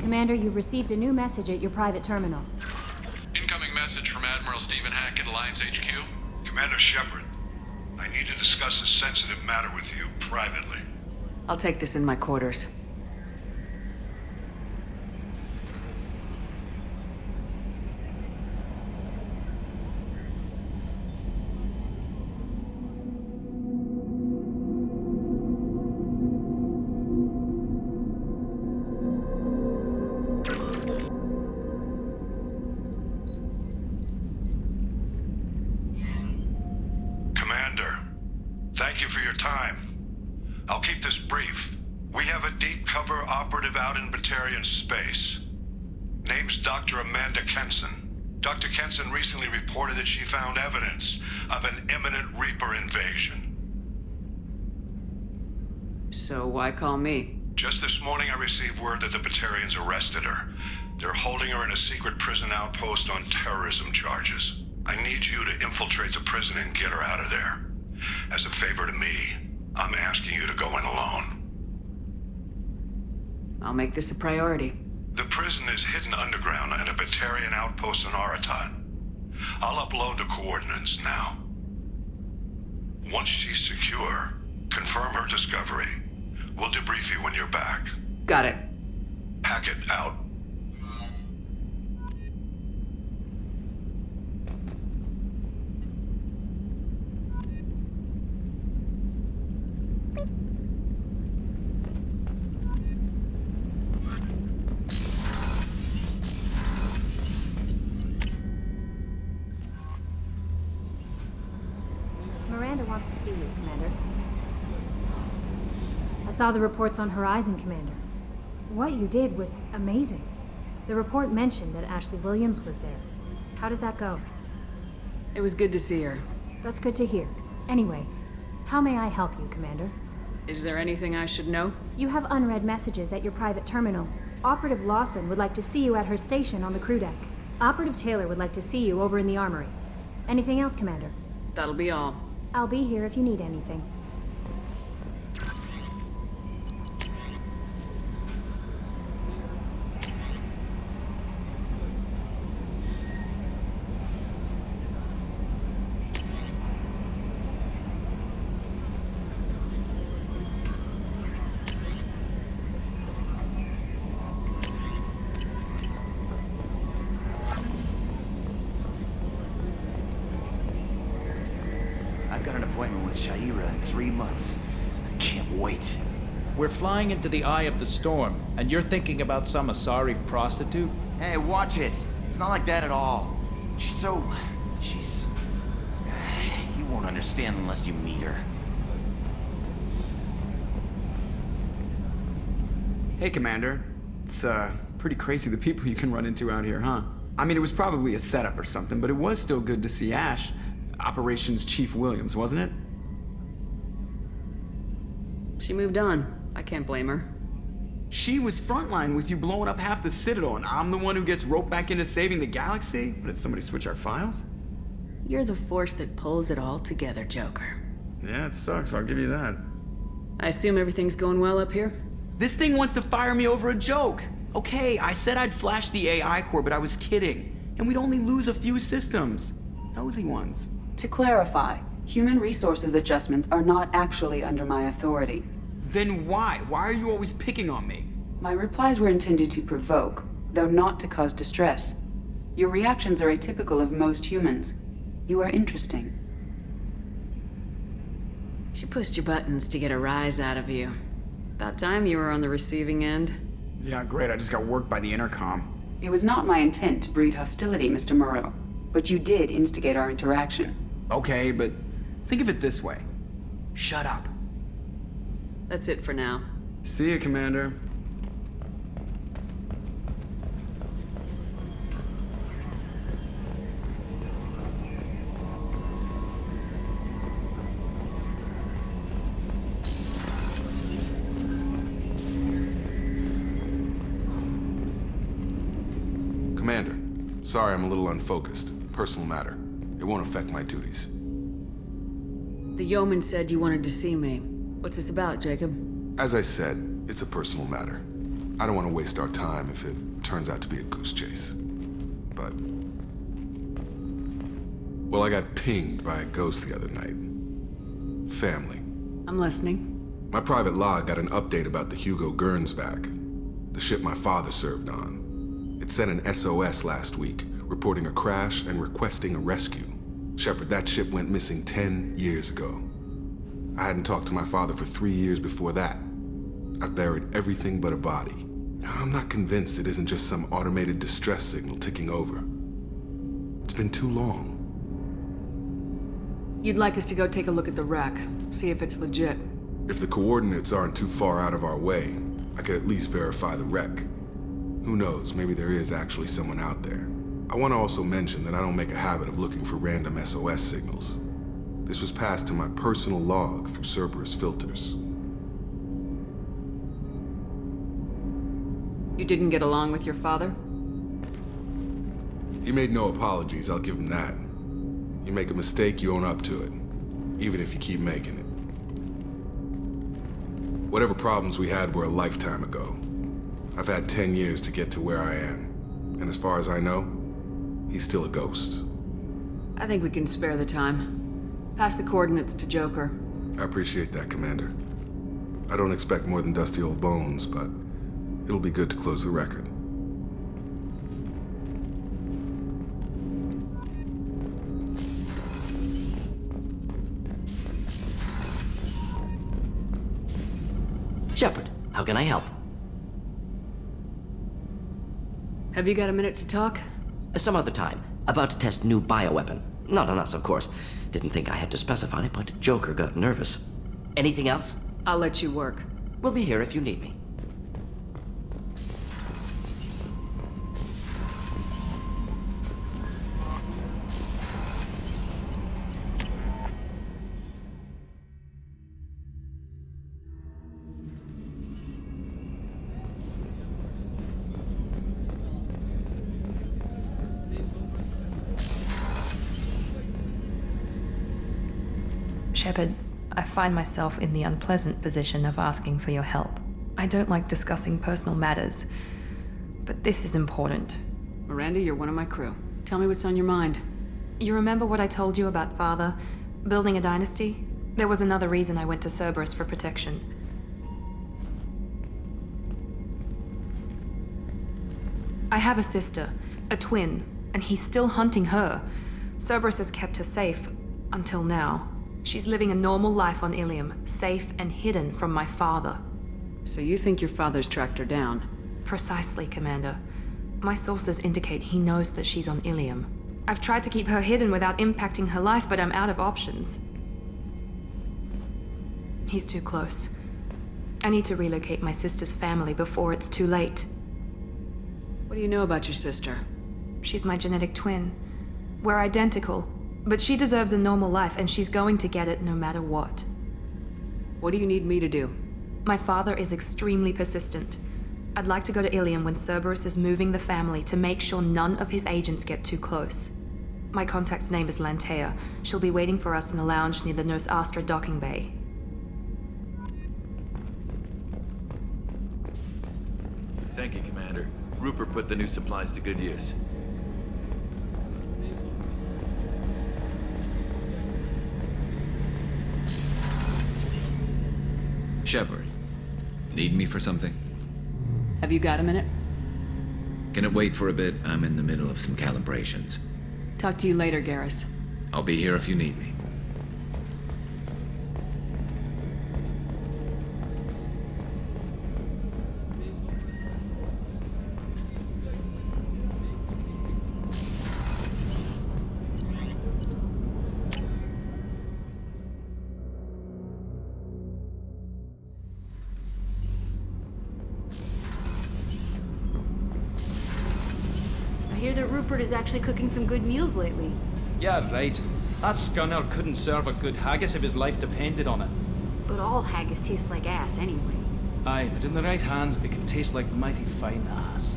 Commander, you've received a new message at your private terminal. Incoming message from Admiral Stephen Hackett, Alliance HQ. Commander Shepard, I need to discuss a sensitive matter with you privately. I'll take this in my quarters. Commander, thank you for your time. I'll keep this brief. We have a deep cover operative out in Batarian space. Name's Dr. Amanda Kenson. Dr. Kenson recently reported that she found evidence of an imminent Reaper invasion. So why call me? Just this morning I received word that the Batarians arrested her. They're holding her in a secret prison outpost on terrorism charges. I need you to infiltrate the prison and get her out of there. As a favor to me, I'm asking you to go in alone. I'll make this a priority. The prison is hidden underground at a Batarian outpost in Aratat. I'll upload the coordinates now. Once she's secure, confirm her discovery. We'll debrief you when you're back. Got it. Hackett out. Miranda wants to see you, Commander. I saw the reports on Horizon, Commander. What you did was amazing. The report mentioned that Ashley Williams was there. How did that go? It was good to see her. That's good to hear. Anyway, how may I help you, Commander? Is there anything I should know? You have unread messages at your private terminal. Operative Lawson would like to see you at her station on the crew deck. Operative Taylor would like to see you over in the armory. Anything else, Commander? That'll be all. I'll be here if you need anything. I've got an appointment with Shaira in 3 months. I can't wait. We're flying into the eye of the storm, and you're thinking about some Asari prostitute? Hey, watch it. It's not like that at all. She's... You won't understand unless you meet her. Hey, Commander. It's, pretty crazy the people you can run into out here, huh? I mean, it was probably a setup or something, but it was still good to see Ash. Operations Chief Williams, wasn't it? She moved on. I can't blame her. She was frontline with you blowing up half the Citadel, and I'm the one who gets roped back into saving the galaxy? Did somebody switch our files? You're the force that pulls it all together, Joker. Yeah, it sucks, I'll give you that. I assume everything's going well up here? This thing wants to fire me over a joke. Okay, I said I'd flash the AI core, but I was kidding. And we'd only lose a few systems. Nosy ones. To clarify, human resources adjustments are not actually under my authority. Then why? Why are you always picking on me? My replies were intended to provoke, though not to cause distress. Your reactions are atypical of most humans. You are interesting. She pushed your buttons to get a rise out of you. About time you were on the receiving end. Yeah, great, I just got worked by the intercom. It was not my intent to breed hostility, Mr. Moreau, but you did instigate our interaction. Okay, but think of it this way. Shut up. That's it for now. See you, Commander. Commander, sorry I'm a little unfocused. Personal matter. It won't affect my duties. The yeoman said you wanted to see me. What's this about, Jacob? As I said, it's a personal matter. I don't want to waste our time if it turns out to be a goose chase. But... well, I got pinged by a ghost the other night. Family. I'm listening. My private log got an update about the Hugo Gernsback, the ship my father served on. It sent an SOS last week, reporting a crash and requesting a rescue. Shepard, that ship went missing 10 years ago. I hadn't talked to my father for 3 years before that. I've buried everything but a body. I'm not convinced it isn't just some automated distress signal ticking over. It's been too long. You'd like us to go take a look at the wreck, see if it's legit. If the coordinates aren't too far out of our way, I could at least verify the wreck. Who knows, maybe there is actually someone out there. I want to also mention that I don't make a habit of looking for random SOS signals. This was passed to my personal log through Cerberus filters. You didn't get along with your father? He made no apologies, I'll give him that. You make a mistake, you own up to it, even if you keep making it. Whatever problems we had were a lifetime ago. I've had 10 years to get to where I am, and as far as I know, he's still a ghost. I think we can spare the time. Pass the coordinates to Joker. I appreciate that, Commander. I don't expect more than dusty old bones, but it'll be good to close the record. Shepard, how can I help? Have you got a minute to talk? Some other time. About to test new bioweapon. Not on us, of course. Didn't think I had to specify, but Joker got nervous. Anything else? I'll let you work. We'll be here if you need me. Shepard, I find myself in the unpleasant position of asking for your help. I don't like discussing personal matters, but this is important. Miranda, you're one of my crew. Tell me what's on your mind. You remember what I told you about Father? Building a dynasty? There was another reason I went to Cerberus for protection. I have a sister, a twin, and he's still hunting her. Cerberus has kept her safe, until now. She's living a normal life on Ilium, safe and hidden from my father. So you think your father's tracked her down? Precisely, Commander. My sources indicate he knows that she's on Ilium. I've tried to keep her hidden without impacting her life, but I'm out of options. He's too close. I need to relocate my sister's family before it's too late. What do you know about your sister? She's my genetic twin. We're identical, but she deserves a normal life, and she's going to get it no matter what. What do you need me to do? My father is extremely persistent. I'd like to go to Ilium when Cerberus is moving the family to make sure none of his agents get too close. My contact's name is Lantea. She'll be waiting for us in the lounge near the Nos Astra docking bay. Thank you, Commander. Rupert put the new supplies to good use. Shepard, need me for something? Have you got a minute? Can it wait for a bit? I'm in the middle of some calibrations. Talk to you later, Garrus. I'll be here if you need me. I hear that Rupert is actually cooking some good meals lately. Yeah, right. That scunner couldn't serve a good haggis if his life depended on it. But all haggis tastes like ass anyway. Aye, but in the right hands, it can taste like mighty fine ass.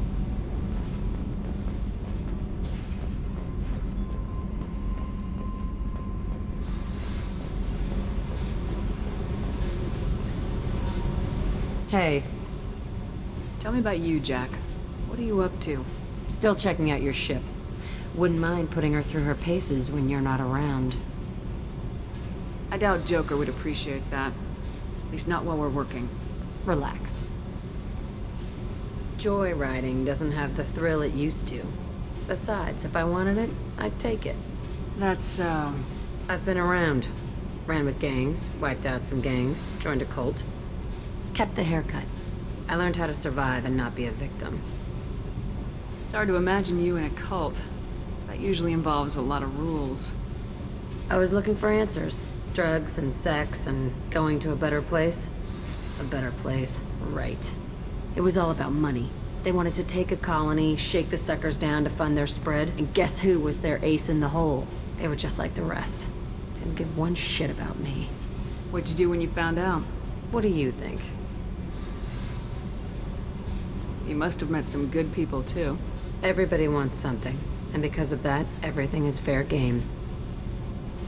Hey. Tell me about you, Jack. What are you up to? Still checking out your ship. Wouldn't mind putting her through her paces when you're not around. I doubt Joker would appreciate that. At least not while we're working. Relax. Joyriding doesn't have the thrill it used to. Besides, if I wanted it, I'd take it. That's, I've been around. Ran with gangs, wiped out some gangs, joined a cult. Kept the haircut. I learned how to survive and not be a victim. It's hard to imagine you in a cult. That usually involves a lot of rules. I was looking for answers. Drugs and sex and going to a better place. A better place, right. It was all about money. They wanted to take a colony, shake the suckers down to fund their spread, and guess who was their ace in the hole? They were just like the rest. Didn't give one shit about me. What'd you do when you found out? What do you think? You must have met some good people, too. Everybody wants something, and because of that, everything is fair game.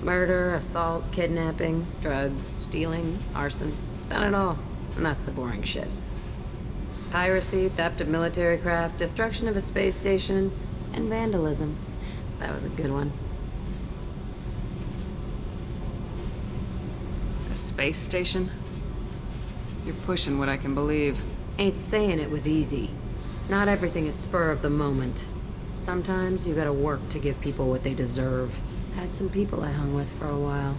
Murder, assault, kidnapping, drugs, stealing, arson, done it all. And that's the boring shit. Piracy, theft of military craft, destruction of a space station, and vandalism. That was a good one. A space station? You're pushing what I can believe. Ain't saying it was easy. Not everything is spur of the moment. Sometimes you gotta work to give people what they deserve. Had some people I hung with for a while.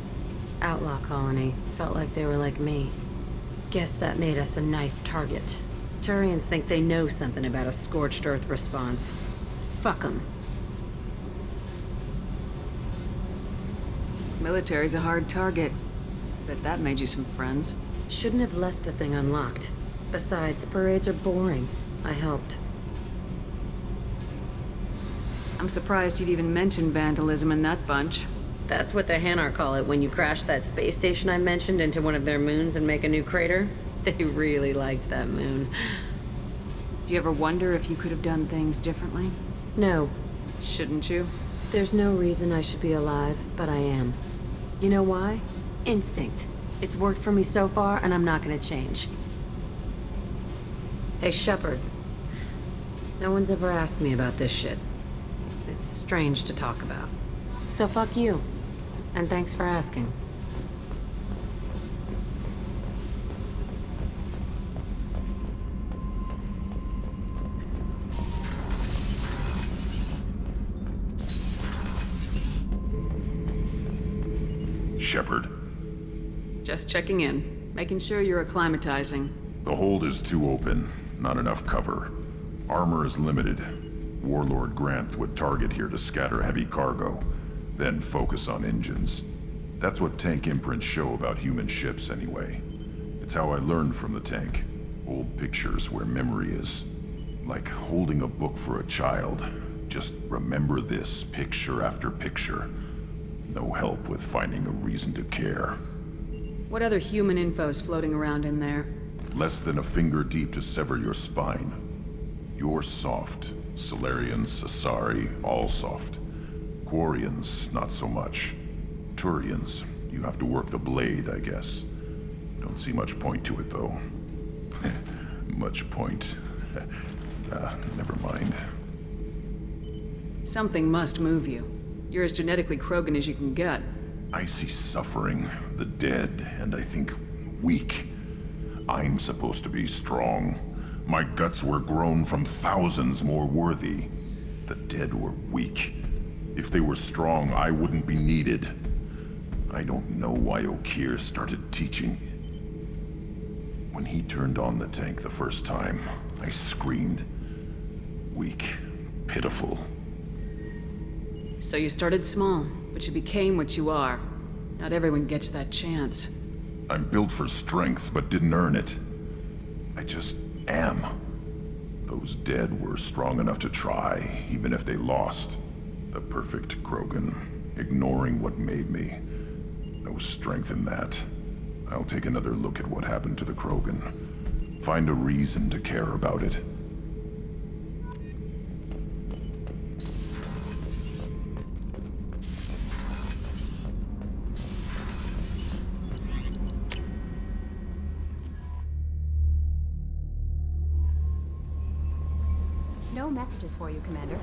Outlaw colony. Felt like they were like me. Guess that made us a nice target. Turians think they know something about a scorched earth response. Fuck 'em. Military's a hard target. Bet that made you some friends. Shouldn't have left the thing unlocked. Besides, parades are boring. I helped. I'm surprised you'd even mention vandalism in that bunch. That's what the Hanar call it when you crash that space station I mentioned into one of their moons and make a new crater. They really liked that moon. Do you ever wonder if you could have done things differently? No. Shouldn't you? There's no reason I should be alive, but I am. You know why? Instinct. It's worked for me so far, and I'm not gonna change. Hey, Shepard. No one's ever asked me about this shit. It's strange to talk about. So fuck you. And thanks for asking. Shepard. Just checking in. Making sure you're acclimatizing. The hold is too open. Not enough cover. Armor is limited. Warlord Grant would target here to scatter heavy cargo, then focus on engines. That's what tank imprints show about human ships anyway. It's how I learned from the tank. Old pictures where memory is. Like holding a book for a child. Just remember this, picture after picture. No help with finding a reason to care. What other human info's floating around in there? Less than a finger deep to sever your spine. You're soft. Solarians, Asari, all soft. Quarians, not so much. Turians, you have to work the blade, I guess. Don't see much point to it, though. Much point. Never mind. Something must move you. You're as genetically Krogan as you can get. I see suffering, the dead, and I think weak. I'm supposed to be strong. My guts were grown from thousands more worthy. The dead were weak. If they were strong, I wouldn't be needed. I don't know why Okeer started teaching. When he turned on the tank the first time, I screamed. Weak, pitiful. So you started small, but you became what you are. Not everyone gets that chance. I'm built for strength, but didn't earn it. I just am. Those dead were strong enough to try, even if they lost. The perfect Krogan, ignoring what made me. No strength in that. I'll take another look at what happened to the Krogan. Find a reason to care about it. No messages for you, Commander.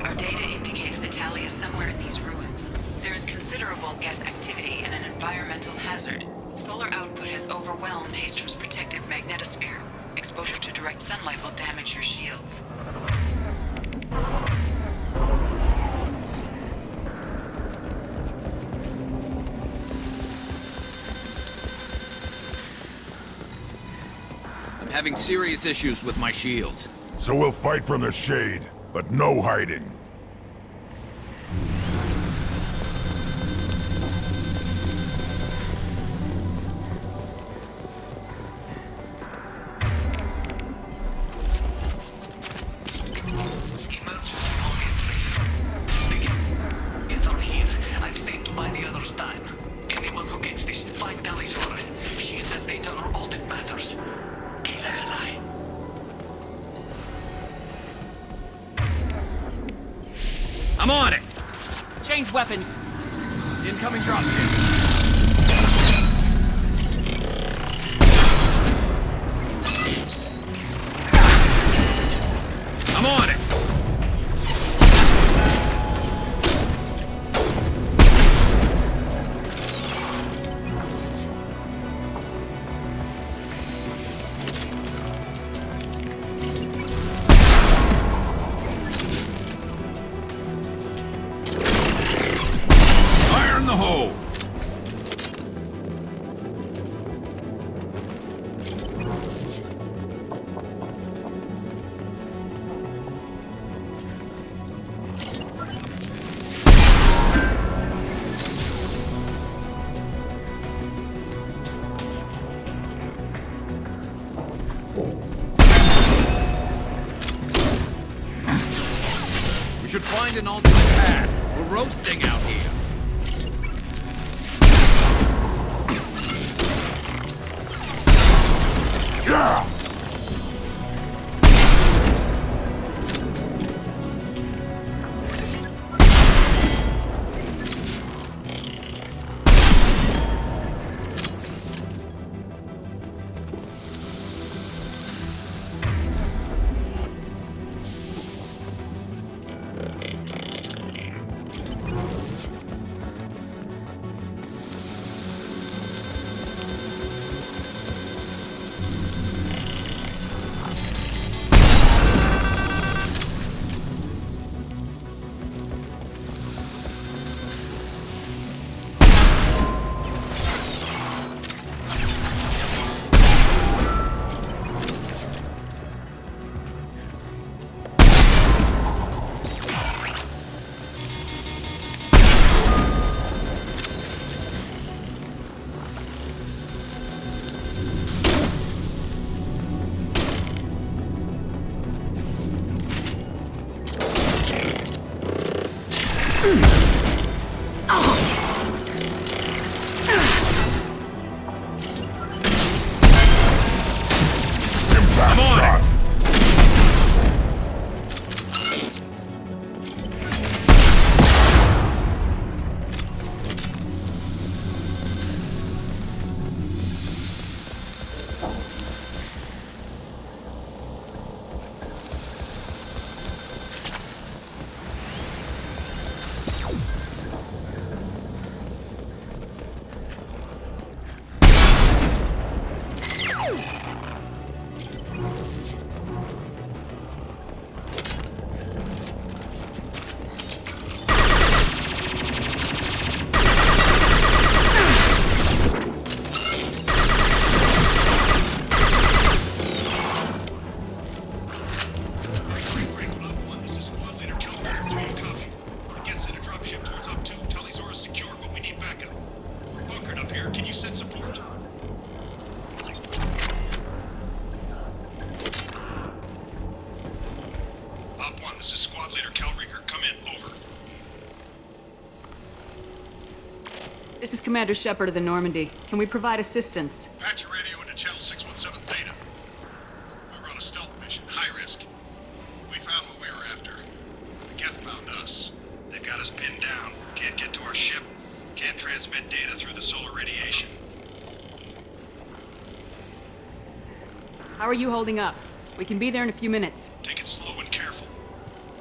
Our data indicates that Tali is somewhere in these ruins. There is considerable Geth activity and an environmental hazard. Solar output has overwhelmed Hastrom's protective magnetosphere. Exposure to direct sunlight will damage your shields. I'm having serious issues with my shields. So we'll fight from the shade, but no hiding. I've stayed to buy the others time. Anyone who gets this, find Tali'Zorah. She and that data are all that matters. Kill us alive. I'm on it! Change weapons. Incoming dropship. I'm on it! Fire in the hole! We should find an alternate path. We're roasting out here. Yeah! can you send support? Op 1, this is Squad Leader Calreeker. Come in, over. This is Commander Shepard of the Normandy. Can we provide assistance? Patch your radio into Channel 617 Theta. We were on a stealth mission, high risk. We found what we were after. The Geth found us. They've got us pinned down. Can't get to our ship. Can't transmit data through the solar radiation. How are you holding up? We can be there in a few minutes. Take it slow and careful.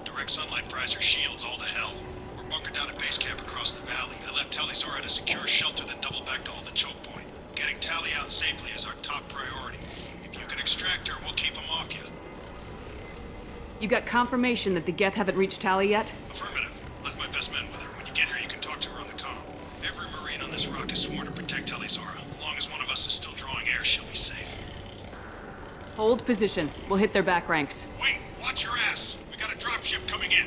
Direct sunlight fries our shields all to hell. We're bunkered down at base camp across the valley. I left Tali'Zorah at a secure shelter, then doubled back to hold the choke point. Getting Tali out safely is our top priority. If you can extract her, we'll keep them off you. You got confirmation that the Geth haven't reached Tali yet? Affirmative. Left my best men with her. When you get here, you can talk to her on the comm. Every Marine on this rock is sworn to protect Tali'Zorah. As long as one of us is still drawing air, she'll be safe. Hold position. We'll hit their back ranks. Wait! Watch your ass! We got a dropship coming in.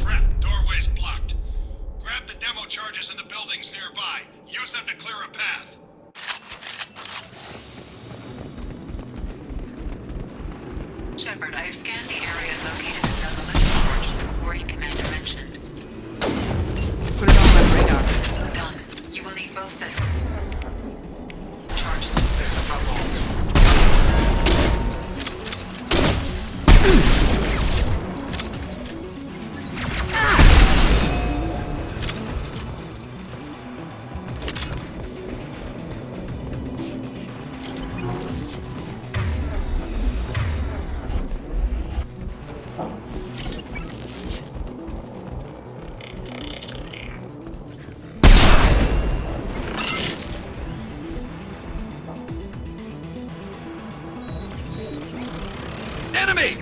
Crap! Doorway's blocked. Grab the demo charges in the buildings nearby. Use them to clear a path. Shepard, I have scanned the area located in demolition charge the Quarian commander mentioned. Put it on my radar. Done. You will need both sets. Charges to clear the bubble. Enemy!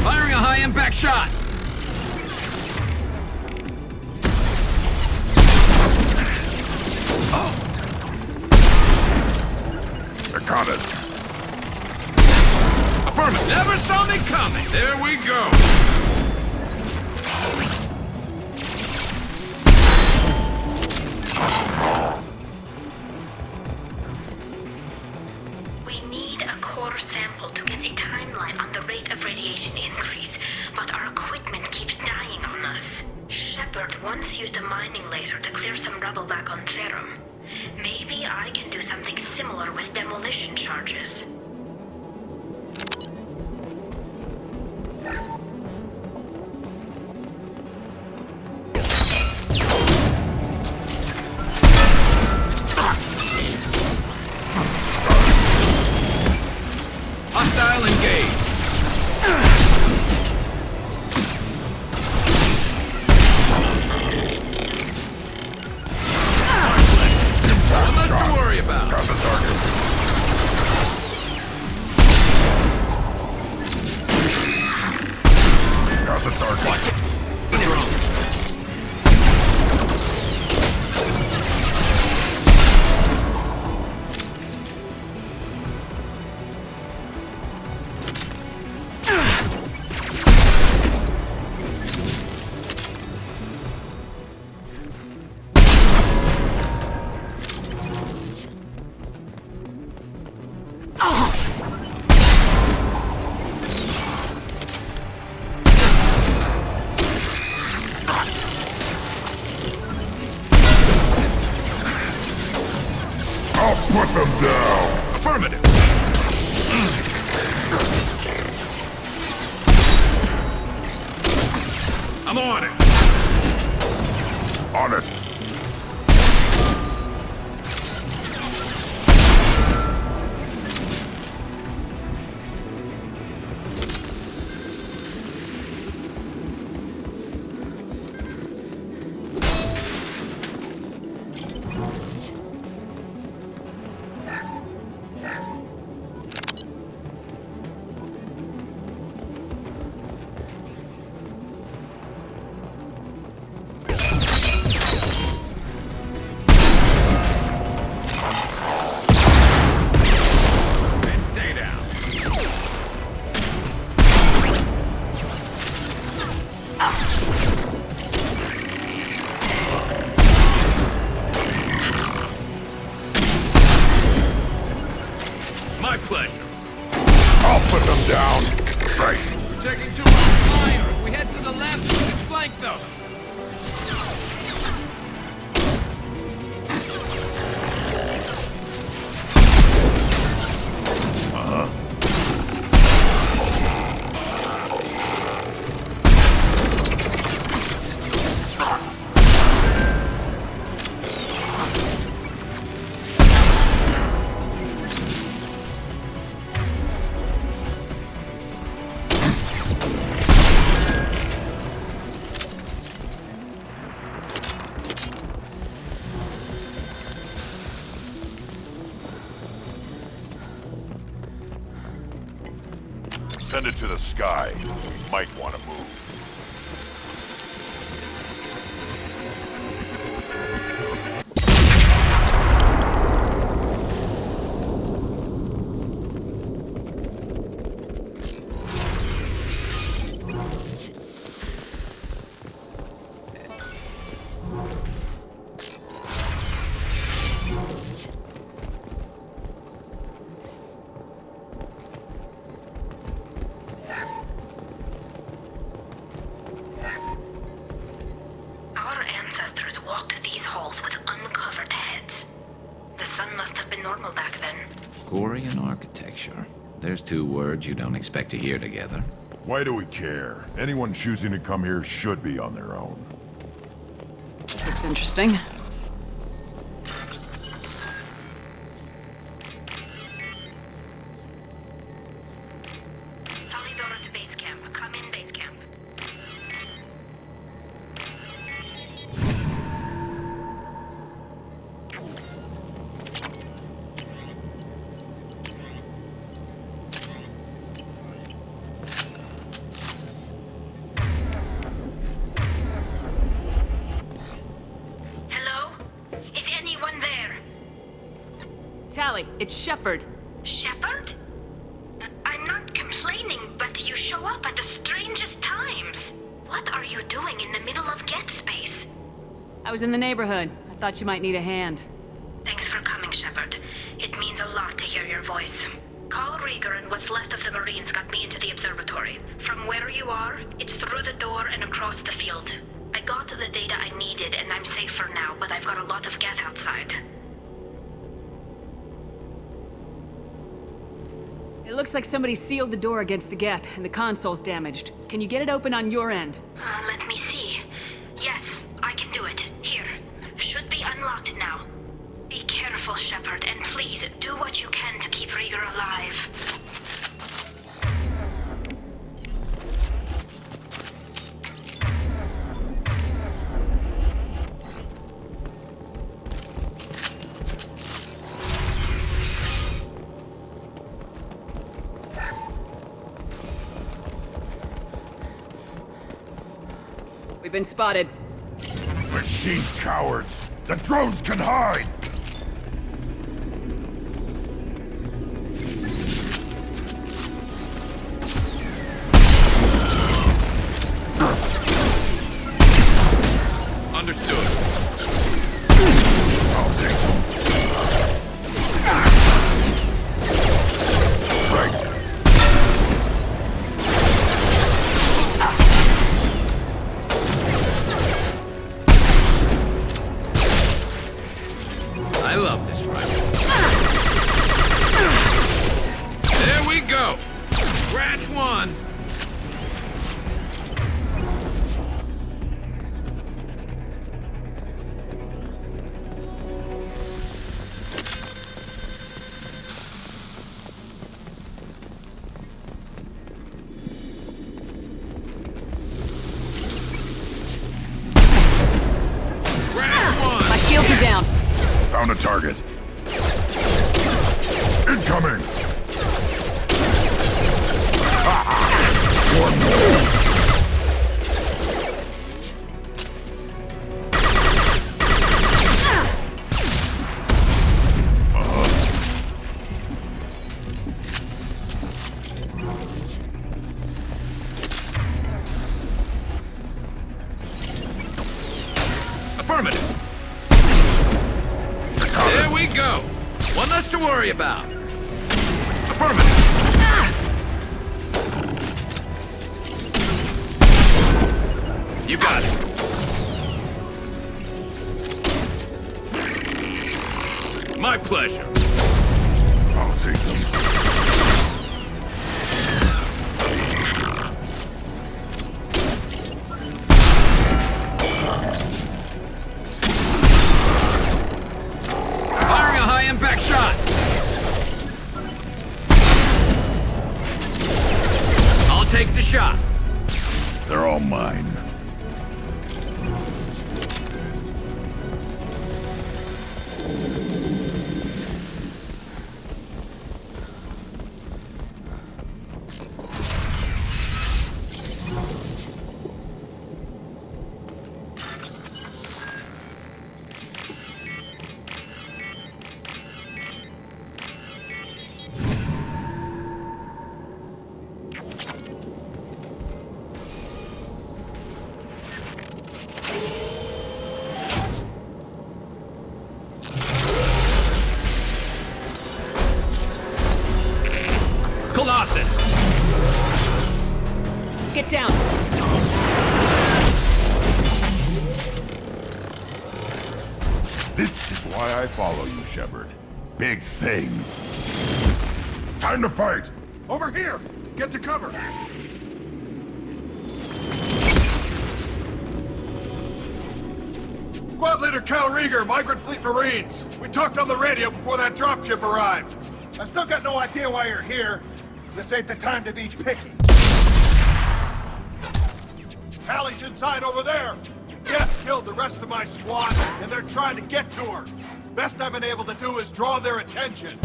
Firing a high-impact shot! I caught it. Affirmative. Never saw me coming. There we go. We need a core sample to get a timeline on the rate of radiation increase, but our equipment keeps dying on us. Shepard once used a mining laser to clear some rubble back on Therum. Maybe I can do something similar with demolition charges. Hostile engaged. One less to worry about. Got the target. Got the target. Watch it. On your own. I'll put them down. Affirmative. I'm on it. On it. pleasure. I'll put them down. Right. We're taking too much fire. If we head to the left, we can flank them. Send it to the sky. We might want to move. Our ancestors walked these halls with uncovered heads. The sun must have been normal back then. Gorian architecture. There's two words you don't expect to hear together. Why do we care? Anyone choosing to come here should be on their own. This looks interesting. Tali'Zorah to base camp. Come in base camp. Hello? Is anyone there? Tali, it's Shepard. Shepard? I'm not complaining, but you show up at the strangest times. What are you doing in the middle of Get Space? I was in the neighborhood. I thought you might need a hand. Thanks for coming, Shepard. It means a lot to hear your voice. Call Rieger and what's left of the Marines got me into the observatory. From where you are, it's through the door and across the field. I got the data I needed and I'm safe for now, but I've got a lot of Geth outside. It looks like somebody sealed the door against the Geth, and the console's damaged. Can you get it open on your end? Let me see. Yes, I can do it. Here. Should be unlocked now. Be careful, Shepard, and please do what you can to keep Rieger alive. We've been spotted. Machine cowards! The drones can hide! Understood. I'll take them. Right. I love this rifle. There we go. Scratch one. My shields are down. Found a target. Incoming! One more! Affirmative. There we go. One less to worry about. Affirmative. You got it. My pleasure. I'll take them. Firing a high-impact shot. I'll take the shot. They're all mine. Colossus! Get down! This is why I follow you, Shepard. Big things. Time to fight! Over here! Get to cover! Squad Leader Cal Rieger, Migrant Fleet Marines. We talked on the radio before that dropship arrived. I still got no idea why you're here. This ain't the time to be picky. Tali's inside over there. Death killed the rest of my squad, and they're trying to get to her. Best I've been able to do is draw their attention.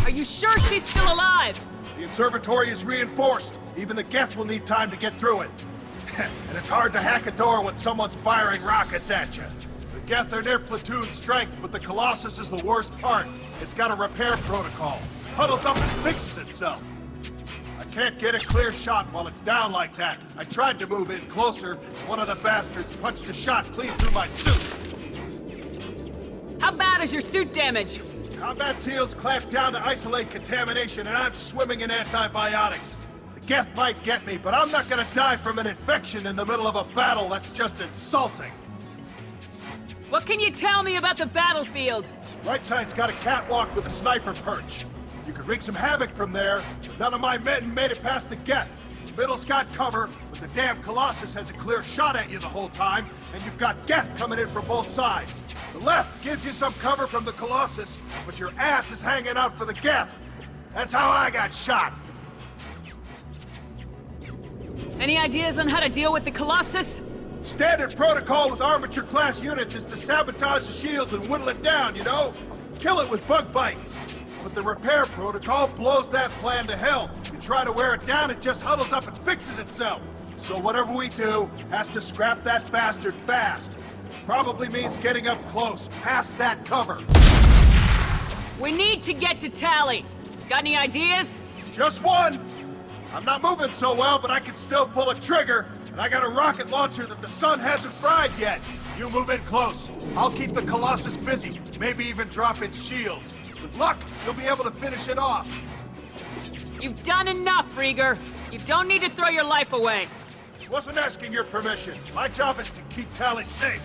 Are you sure she's still alive? The observatory is reinforced. Even the Geth will need time to get through it. And it's hard to hack a door when someone's firing rockets at you. The Geth are near platoon strength, but the Colossus is the worst part. It's got a repair protocol. Huddles up and fixes itself. I can't get a clear shot while it's down like that. I tried to move in closer. One of the bastards punched a shot clean through my suit. How bad is your suit damage? Combat seals clamped down to isolate contamination, and I'm swimming in antibiotics. The Geth might get me, but I'm not gonna die from an infection in the middle of a battle. That's just insulting. What can you tell me about the battlefield? Right side's got a catwalk with a sniper perch. You could wreak some havoc from there, but none of my men made it past the Geth. The middle's got cover, but the damn Colossus has a clear shot at you the whole time, and you've got Geth coming in from both sides. The left gives you some cover from the Colossus, but your ass is hanging out for the Geth. That's how I got shot. Any ideas on how to deal with the Colossus? Standard protocol with armature-class units is to sabotage the shields and whittle it down, you know? Kill it with bug bites. But the repair protocol blows that plan to hell. You try to wear it down, it just huddles up and fixes itself. So whatever we do has to scrap that bastard fast. Probably means getting up close, past that cover. We need to get to Tali. Got any ideas? Just one. I'm not moving so well, but I can still pull a trigger. And I got a rocket launcher that the sun hasn't fried yet. You move in close. I'll keep the Colossus busy. Maybe even drop its shields. With luck, you'll be able to finish it off. You've done enough, Rieger. You don't need to throw your life away. Wasn't asking your permission. My job is to keep Tali safe.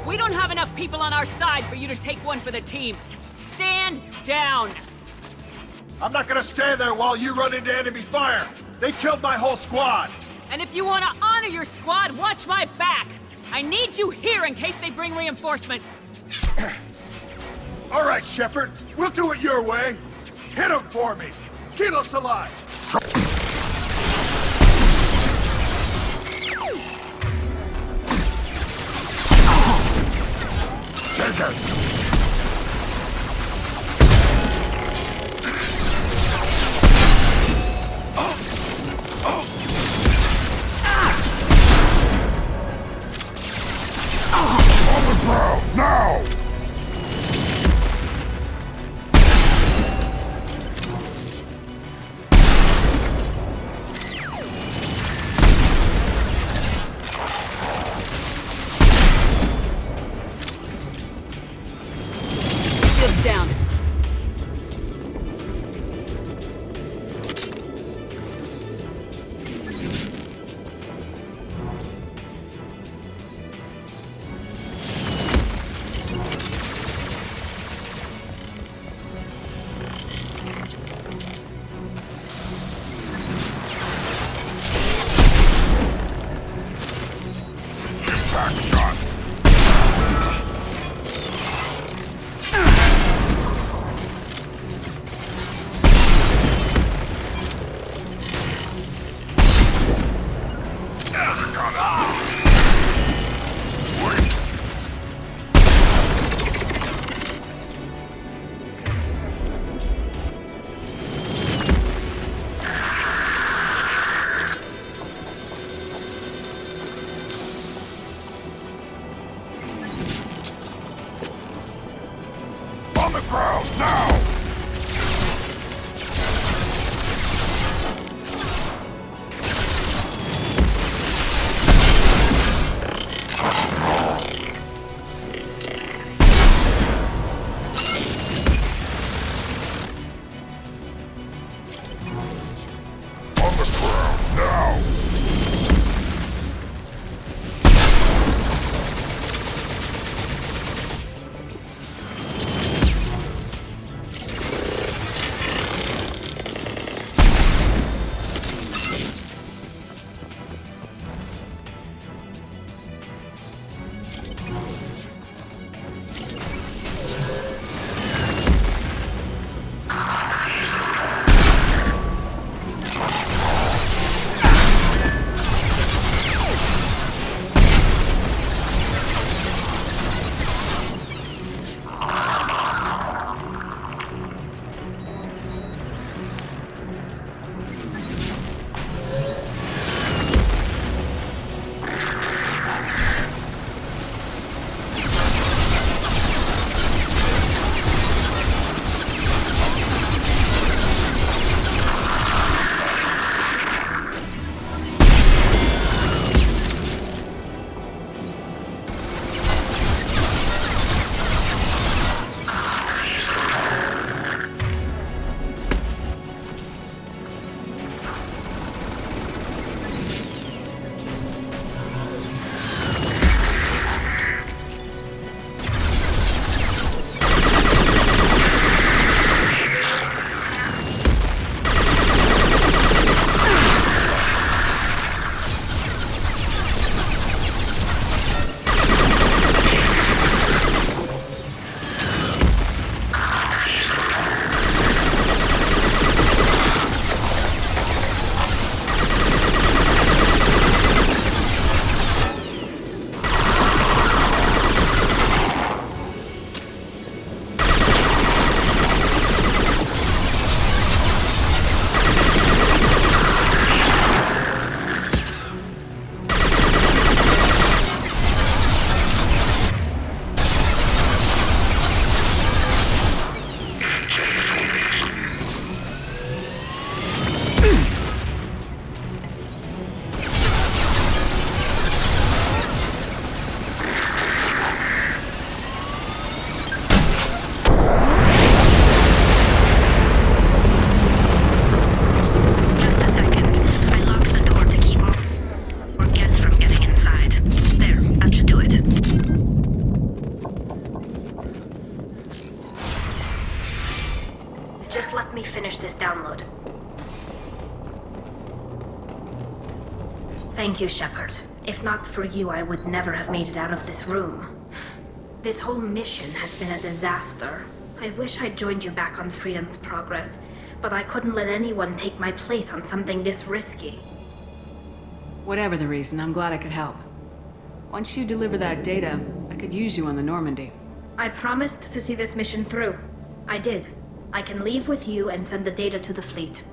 We don't have enough people on our side for you to take one for the team. Stand down. I'm not gonna stand there while you run into enemy fire. They killed my whole squad. And if you want to honor your squad, watch my back. I need you here in case they bring reinforcements. All right, Shepard. We'll do it your way. Hit him for me. Kilos alive. Take it! On the ground, now! Sit down. Back shot. On the ground, now! On the ground, now! Just let me finish this download. Thank you, Shepard. If not for you, I would never have made it out of this room. This whole mission has been a disaster. I wish I'd joined you back on Freedom's Progress, but I couldn't let anyone take my place on something this risky. Whatever the reason, I'm glad I could help. Once you deliver that data, I could use you on the Normandy. I promised to see this mission through. I did. I can leave with you and send the data to the fleet.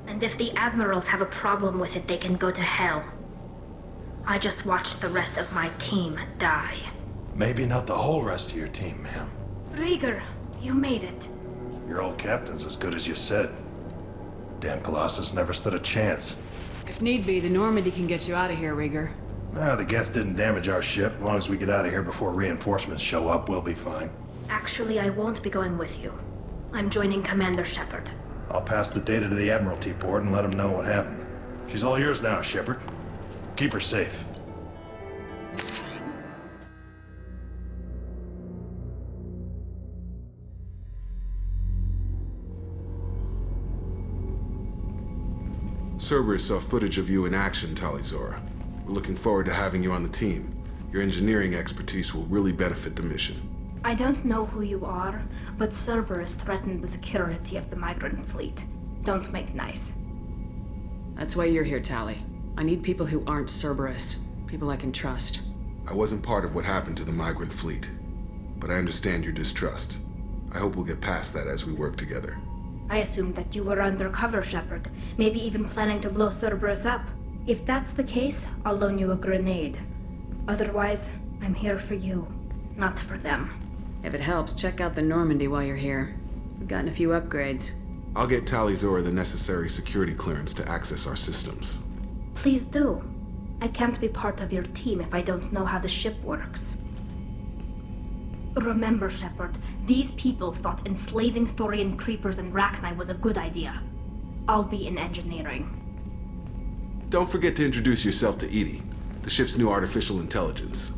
And if the admirals have a problem with it, they can go to hell. I just watched the rest of my team die. Maybe not the whole rest of your team, ma'am. Rieger, you made it. Your old captain's as good as you said. Damn Colossus never stood a chance. If need be, the Normandy can get you out of here, Rieger. The Geth didn't damage our ship. As long as we get out of here before reinforcements show up, we'll be fine. Actually, I won't be going with you. I'm joining Commander Shepard. I'll pass the data to the Admiralty port and let them know what happened. She's all yours now, Shepard. Keep her safe. Cerberus saw footage of you in action, Tali'Zorah. We're looking forward to having you on the team. Your engineering expertise will really benefit the mission. I don't know who you are, but Cerberus threatened the security of the migrant fleet. Don't make nice. That's why you're here, Tali. I need people who aren't Cerberus. People I can trust. I wasn't part of what happened to the migrant fleet, but I understand your distrust. I hope we'll get past that as we work together. I assumed that you were undercover, Shepard. Maybe even planning to blow Cerberus up. If that's the case, I'll loan you a grenade. Otherwise, I'm here for you, not for them. If it helps, check out the Normandy while you're here. We've gotten a few upgrades. I'll get Tali'Zorah the necessary security clearance to access our systems. Please do. I can't be part of your team if I don't know how the ship works. Remember, Shepard, these people thought enslaving Thorian creepers and Rachni was a good idea. I'll be in engineering. Don't forget to introduce yourself to EDI, the ship's new artificial intelligence.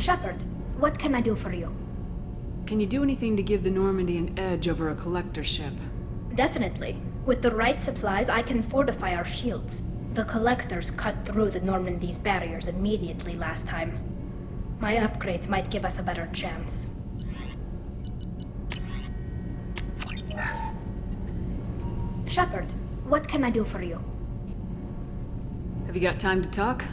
Shepard, what can I do for you? Can you do anything to give the Normandy an edge over a collector ship? Definitely. With the right supplies, I can fortify our shields. The collectors cut through the Normandy's barriers immediately last time. My upgrades might give us a better chance. Shepard, what can I do for you? Have you got time to talk?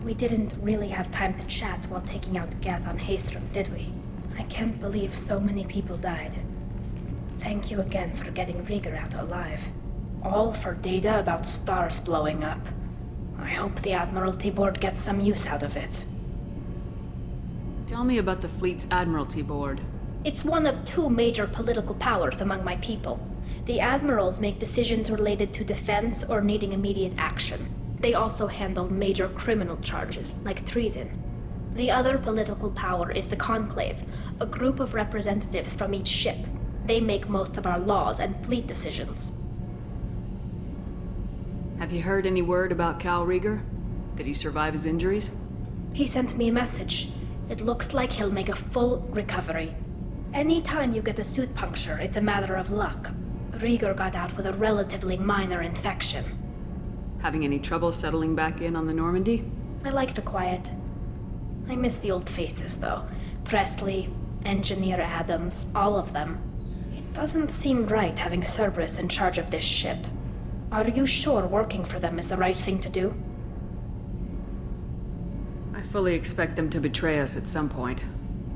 We didn't really have time to chat while taking out Geth on Haestrom, did we? I can't believe so many people died. Thank you again for getting Rieger out alive. All for data about stars blowing up. I hope the Admiralty Board gets some use out of it. Tell me about the fleet's Admiralty Board. It's one of two major political powers among my people. The admirals make decisions related to defense or needing immediate action. They also handle major criminal charges, like treason. The other political power is the Conclave, a group of representatives from each ship. They make most of our laws and fleet decisions. Have you heard any word about Cal Rieger? Did he survive his injuries? He sent me a message. It looks like he'll make a full recovery. Anytime you get a suit puncture, it's a matter of luck. Rieger got out with a relatively minor infection. Having any trouble settling back in on the Normandy? I like the quiet. I miss the old faces, though. Presley, Engineer Adams, all of them. It doesn't seem right having Cerberus in charge of this ship. Are you sure working for them is the right thing to do? I fully expect them to betray us at some point,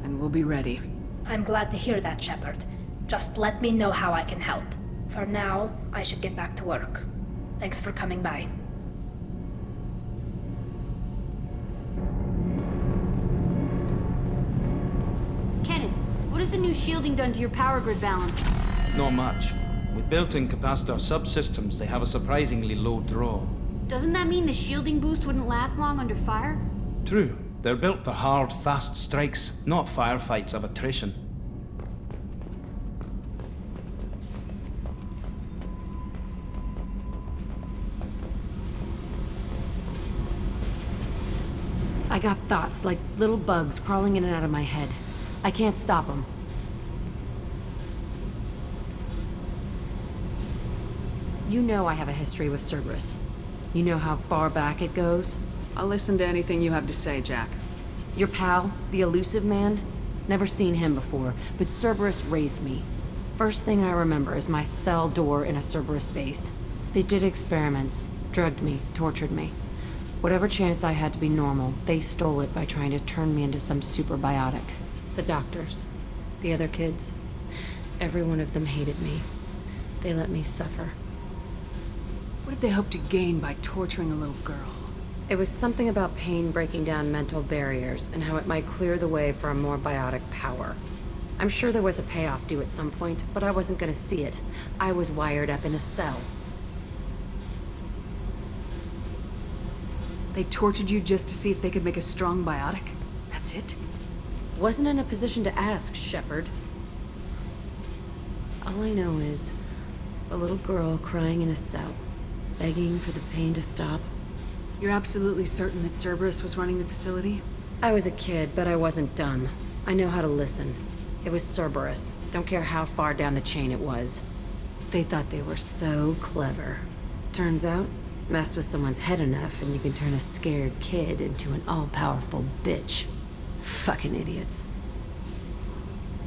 and we'll be ready. I'm glad to hear that, Shepard. Just let me know how I can help. For now, I should get back to work. Thanks for coming by. Kenneth, what has the new shielding done to your power grid balance? Not much. With built-in capacitor subsystems, they have a surprisingly low draw. Doesn't that mean the shielding boost wouldn't last long under fire? True. They're built for hard, fast strikes, not firefights of attrition. I got thoughts like little bugs crawling in and out of my head. I can't stop them. You know I have a history with Cerberus. You know how far back it goes? I'll listen to anything you have to say, Jack. Your pal, the elusive man? Never seen him before, but Cerberus raised me. First thing I remember is my cell door in a Cerberus base. They did experiments, drugged me, tortured me. Whatever chance I had to be normal, they stole it by trying to turn me into some superbiotic. The doctors, the other kids, every one of them hated me. They let me suffer. What did they hope to gain by torturing a little girl? It was something about pain breaking down mental barriers and how it might clear the way for a more biotic power. I'm sure there was a payoff due at some point, but I wasn't gonna see it. I was wired up in a cell. They tortured you just to see if they could make a strong biotic? That's it? Wasn't in a position to ask, Shepard. All I know is a little girl crying in a cell, begging for the pain to stop. You're absolutely certain that Cerberus was running the facility? I was a kid, but I wasn't dumb. I know how to listen. It was Cerberus. Don't care how far down the chain it was. They thought they were so clever. Turns out, mess with someone's head enough and you can turn a scared kid into an all-powerful bitch. Fucking idiots.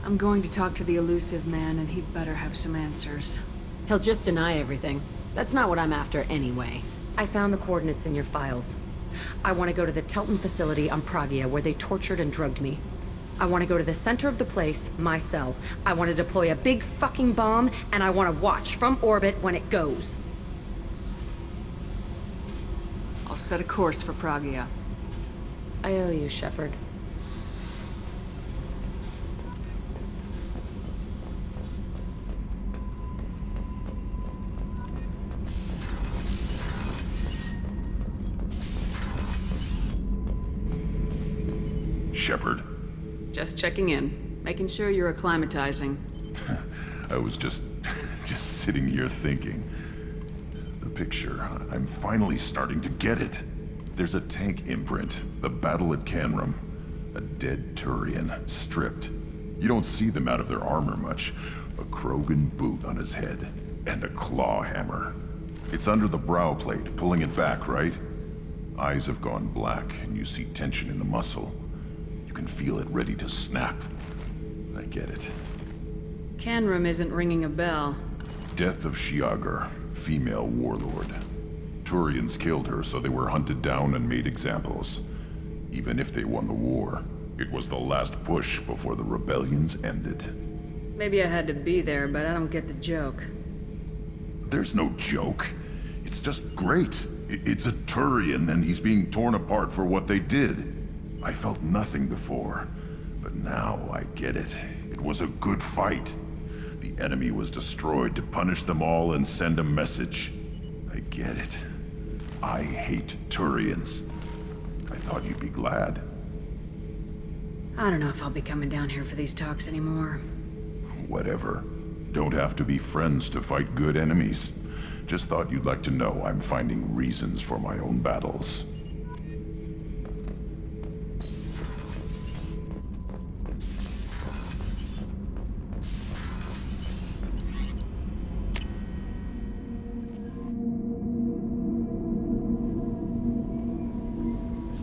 I'm going to talk to the elusive man, and he'd better have some answers. He'll just deny everything. That's not what I'm after anyway. I found the coordinates in your files. I want to go to the Telton facility on Pragia where they tortured and drugged me. I want to go to the center of the place, my cell. I want to deploy a big fucking bomb, and I want to watch from orbit when it goes. I'll set a course for Pragia. I owe you, Shepard. Shepard. Just checking in. Making sure you're acclimatizing. I was just sitting here thinking. The picture, I'm finally starting to get it. There's a tank imprint, the battle at Canrum. A dead Turian, stripped. You don't see them out of their armor much. A Krogan boot on his head, and a claw hammer. It's under the brow plate, pulling it back, right? Eyes have gone black, and you see tension in the muscle. You can feel it ready to snap. I get it. Canrum isn't ringing a bell. Death of Shiagar, female warlord. Turians killed her, so they were hunted down and made examples. Even if they won the war, it was the last push before the rebellions ended. Maybe I had to be there, but I don't get the joke. There's no joke. It's just great. It's a Turian, and he's being torn apart for what they did. I felt nothing before, but now I get it. It was a good fight. The enemy was destroyed to punish them all and send a message. I get it. I hate Turians. I thought you'd be glad. I don't know if I'll be coming down here for these talks anymore. Whatever. Don't have to be friends to fight good enemies. Just thought you'd like to know I'm finding reasons for my own battles.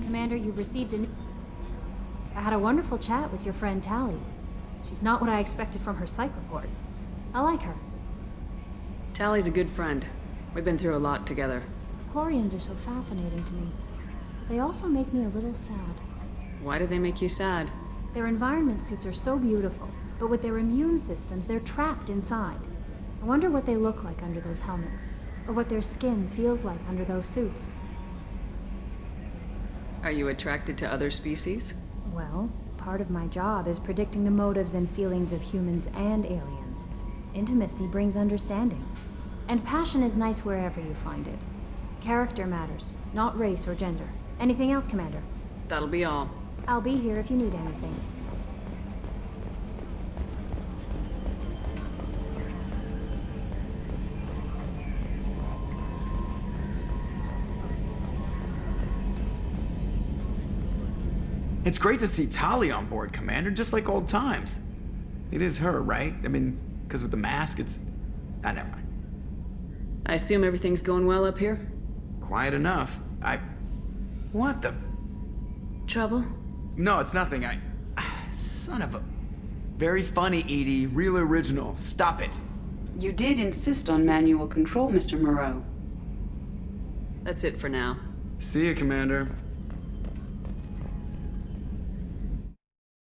Commander, you've received a new... I had a wonderful chat with your friend Tali. She's not what I expected from her psych report. I like her. Tali's a good friend. We've been through a lot together. Quarians are so fascinating to me, but they also make me a little sad. Why do they make you sad? Their environment suits are so beautiful, but with their immune systems, they're trapped inside. I wonder what they look like under those helmets, or what their skin feels like under those suits. Are you attracted to other species? Well, part of my job is predicting the motives and feelings of humans and aliens. Intimacy brings understanding. And passion is nice wherever you find it. Character matters, not race or gender. Anything else, Commander? That'll be all. I'll be here if you need anything. It's great to see Tali on board, Commander, just like old times. It is her, right? I mean, because with the mask, it's... Ah, never mind. I assume everything's going well up here? Quiet enough. What the... Trouble? No, it's nothing. Son of a... Very funny, Edie. Real original. Stop it. You did insist on manual control, Mr. Moreau. That's it for now. See you, Commander.